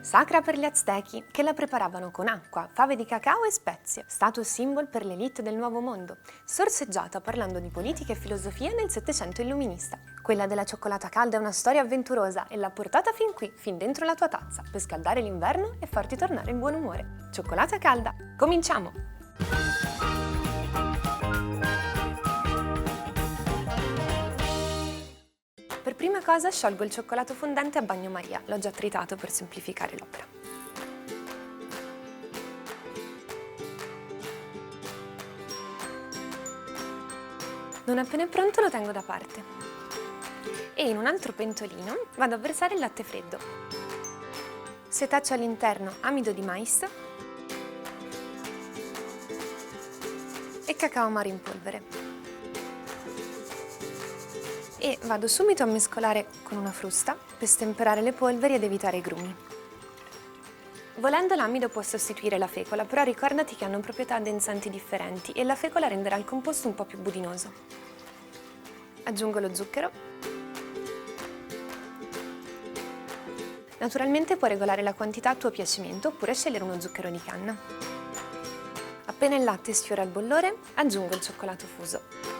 Sacra per gli Aztechi, che la preparavano con acqua, fave di cacao e spezie, status symbol per l'élite del Nuovo Mondo, sorseggiata parlando di politica e filosofia nel Settecento illuminista. Quella della cioccolata calda è una storia avventurosa e l'ha portata fin qui, fin dentro la tua tazza, per scaldare l'inverno e farti tornare in buon umore. Cioccolata calda, cominciamo! Per prima cosa sciolgo il cioccolato fondente a bagnomaria, l'ho già tritato per semplificare l'opera. Non appena è pronto lo tengo da parte. E in un altro pentolino vado a versare il latte freddo. Setaccio all'interno amido di mais e cacao amaro in polvere. E vado subito a mescolare con una frusta per stemperare le polveri ed evitare i grumi. Volendo l'amido può sostituire la fecola, però ricordati che hanno proprietà addensanti differenti e la fecola renderà il composto un po' più budinoso. Aggiungo lo zucchero. Naturalmente puoi regolare la quantità a tuo piacimento oppure scegliere uno zucchero di canna. Appena il latte sfiora il bollore, aggiungo il cioccolato fuso.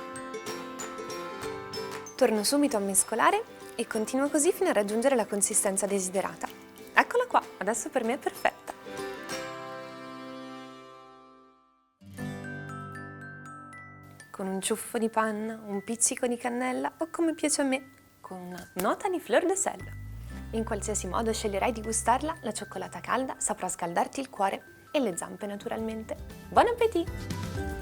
Torno subito a mescolare e continuo così fino a raggiungere la consistenza desiderata. Eccola qua, adesso per me è perfetta. Con un ciuffo di panna, un pizzico di cannella o come piace a me, con una nota di fleur de sel. In qualsiasi modo sceglierai di gustarla, la cioccolata calda saprà scaldarti il cuore e le zampe naturalmente. Buon appetito!